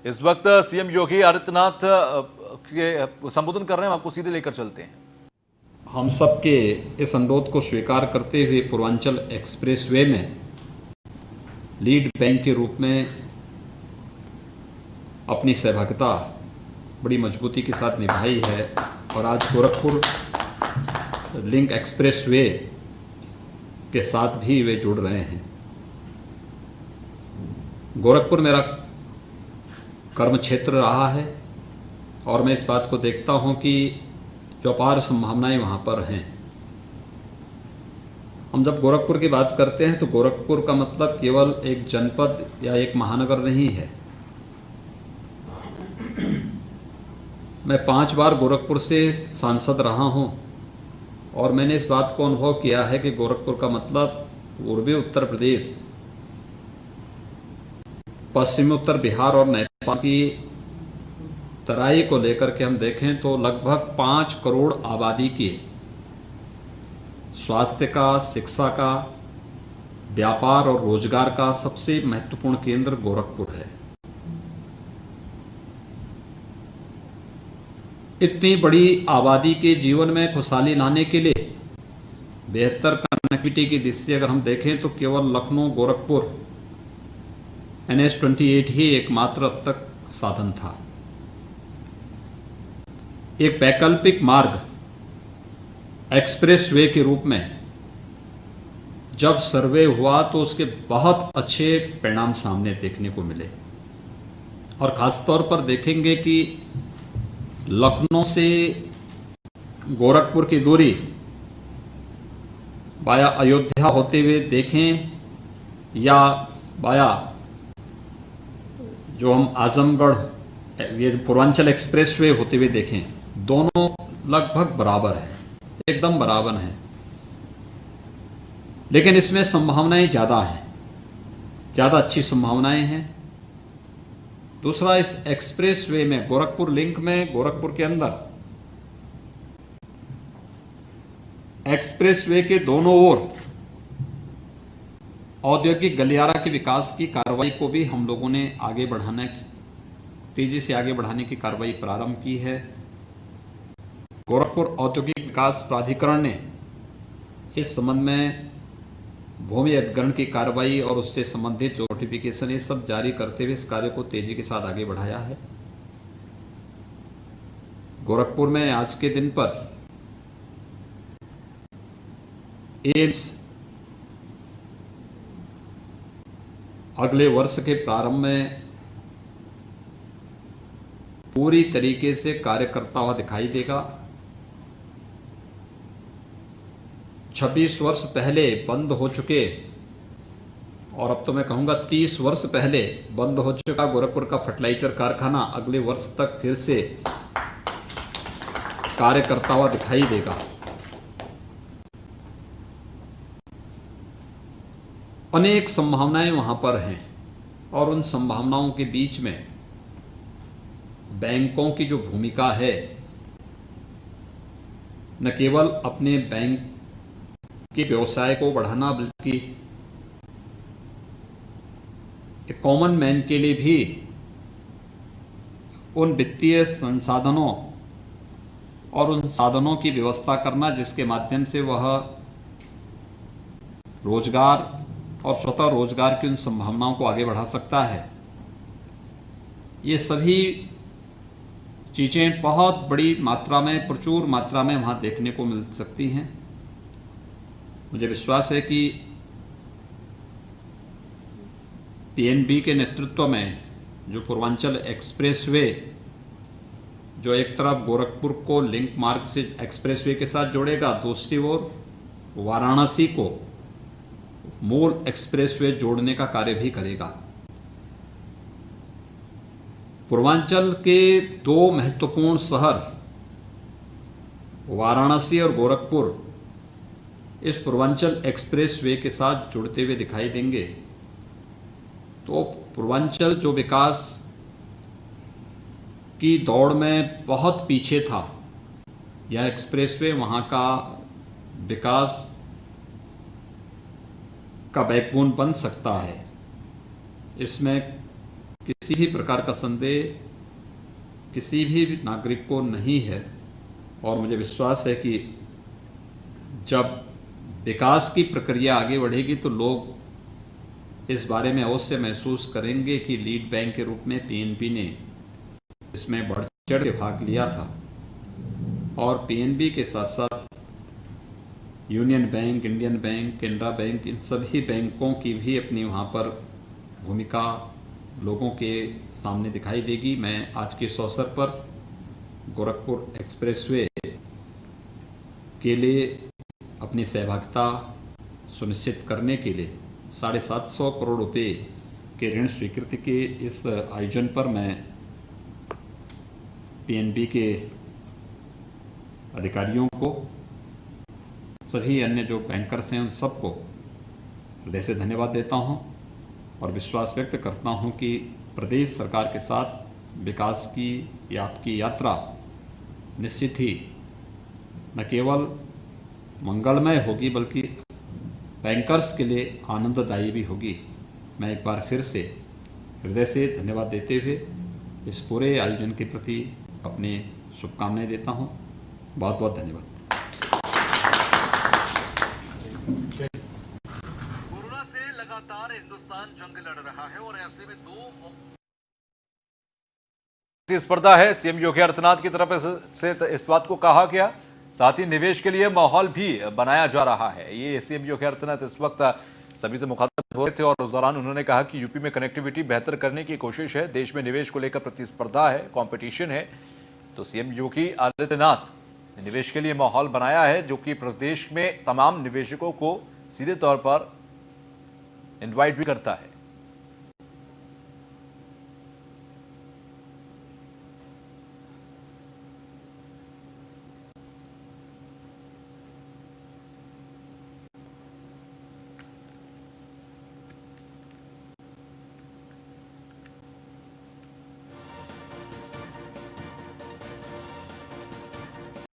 इस वक्त सीएम योगी आदित्यनाथ के संबोधन कर रहे हैं, आपको सीधे लेकर चलते हैं। हम सबके इस अनुरोध को स्वीकार करते हुए पूर्वांचल एक्सप्रेसवे में लीड बैंक के रूप में अपनी सहभागिता बड़ी मजबूती के साथ निभाई है और आज गोरखपुर लिंक एक्सप्रेसवे के साथ भी वे जुड़ रहे हैं। गोरखपुर मेरा कर्म क्षेत्र रहा है और मैं इस बात को देखता हूं कि जो अपार संभावनाएं वहां पर हैं। हम जब गोरखपुर की बात करते हैं तो गोरखपुर का मतलब केवल एक जनपद या एक महानगर नहीं है। मैं 5 बार गोरखपुर से सांसद रहा हूं और मैंने इस बात को अनुभव किया है कि गोरखपुर का मतलब पूर्वी उत्तर प्रदेश, पश्चिमी उत्तर बिहार और नेपाल की तराई को लेकर के हम देखें तो लगभग 5 करोड़ आबादी की स्वास्थ्य का, शिक्षा का, व्यापार और रोजगार का सबसे महत्वपूर्ण केंद्र गोरखपुर है। इतनी बड़ी आबादी के जीवन में खुशहाली लाने के लिए बेहतर कनेक्टिविटी की दृष्टि से अगर हम देखें तो केवल लखनऊ गोरखपुर NH-28 ही एकमात्र अब तक साधन था। एक वैकल्पिक मार्ग एक्सप्रेसवे के रूप में जब सर्वे हुआ तो उसके बहुत अच्छे परिणाम सामने देखने को मिले और खासतौर पर देखेंगे कि लखनऊ से गोरखपुर की दूरी वाया अयोध्या होते हुए देखें या वाया जो हम आजमगढ़ ये पूर्वांचल एक्सप्रेसवे होते हुए देखें, दोनों लगभग बराबर है, एकदम बराबर हैं। लेकिन इसमें संभावनाएं ज़्यादा हैं, ज़्यादा अच्छी संभावनाएं हैं। दूसरा, इस एक्सप्रेसवे में गोरखपुर लिंक में गोरखपुर के अंदर एक्सप्रेसवे के दोनों ओर औद्योगिक गलियारा के विकास की कार्रवाई को भी हम लोगों ने आगे बढ़ाने, तेजी से आगे बढ़ाने की कार्रवाई प्रारंभ की है। गोरखपुर औद्योगिक विकास प्राधिकरण ने इस संबंध में भूमि अधिग्रहण की कार्रवाई और उससे संबंधित जो नोटिफिकेशन ये सब जारी करते हुए इस कार्य को तेजी के साथ आगे बढ़ाया है। गोरखपुर में आज के दिन पर एम्स अगले वर्ष के प्रारंभ में पूरी तरीके से कार्य करता हुआ दिखाई देगा। 26 वर्ष पहले बंद हो चुके और अब तो मैं कहूंगा 30 वर्ष पहले बंद हो चुका गोरखपुर का फर्टिलाइजर कारखाना अगले वर्ष तक फिर से कार्य करता हुआ दिखाई देगा। अनेक संभावनाएं वहां पर हैं और उन संभावनाओं के बीच में बैंकों की जो भूमिका है, न केवल अपने बैंक के व्यवसाय को बढ़ाना बल्कि एक कॉमन मैन के लिए भी उन वित्तीय संसाधनों और उन साधनों की व्यवस्था करना जिसके माध्यम से वह रोजगार और स्वतः रोजगार की उन संभावनाओं को आगे बढ़ा सकता है। ये सभी चीजें बहुत बड़ी मात्रा में, प्रचुर मात्रा में वहां देखने को मिल सकती हैं। मुझे विश्वास है कि PNB के नेतृत्व में जो पूर्वांचल एक्सप्रेसवे जो एक तरफ गोरखपुर को लिंक मार्ग से एक्सप्रेसवे के साथ जोड़ेगा, दूसरी ओर वाराणसी को मूल एक्सप्रेसवे जोड़ने का कार्य भी करेगा। पूर्वांचल के 2 महत्वपूर्ण शहर वाराणसी और गोरखपुर इस पूर्वांचल एक्सप्रेसवे के साथ जुड़ते हुए दिखाई देंगे। तो पूर्वांचल जो विकास की दौड़ में बहुत पीछे था, यह एक्सप्रेसवे वहां का विकास का बैकबोन बन सकता है। इसमें किसी किसी भी प्रकार का संदेह किसी भी नागरिक को नहीं है। और मुझे विश्वास है कि जब विकास की प्रक्रिया आगे बढ़ेगी तो लोग इस बारे में अवश्य महसूस करेंगे कि लीड बैंक के रूप में पीएनबी ने इसमें बढ़ चढ़ के भाग लिया था। और पीएनबी के साथ साथ union bank, Indian bank, Canara bank, इन सभी बैंकों की भी अपनी वहाँ पर भूमिका लोगों के सामने दिखाई देगी। मैं आज के इस अवसर पर गोरखपुर एक्सप्रेसवे के लिए अपनी सहभागिता सुनिश्चित करने के लिए 750 करोड़ रुपए के ऋण स्वीकृति के इस आयोजन पर मैं पीएनबी के अधिकारियों को, सभी अन्य जो बैंकर्स हैं उन सबको हृदय से धन्यवाद देता हूं और विश्वास व्यक्त करता हूं कि प्रदेश सरकार के साथ विकास की आपकी यात्रा निश्चित ही न केवल मंगलमय होगी बल्कि बैंकर्स के लिए आनंददायी भी होगी। मैं एक बार फिर से हृदय से धन्यवाद देते हुए इस पूरे आयोजन के प्रति अपनी शुभकामनाएं देता हूं। बहुत बहुत धन्यवाद। कोरोना से लगातार हिंदुस्तान जंग लड़ रहा है और ऐसे में दो स्पर्धा है। सीएम योगी आदित्यनाथ की तरफ से इस बात को कहा गया, साथ ही निवेश के लिए माहौल भी बनाया जा रहा है। ये सीएम योगी आदित्यनाथ इस वक्त सभी से मुखातिब हो रहे थे और उस दौरान उन्होंने कहा कि यूपी में कनेक्टिविटी बेहतर करने की कोशिश है, देश में निवेश को लेकर प्रतिस्पर्धा है, कंपटीशन है। तो सीएम योगी आदित्यनाथ ने निवेश के लिए माहौल बनाया है, जो कि प्रदेश में तमाम निवेशकों को सीधे तौर पर इनवाइट भी करता है।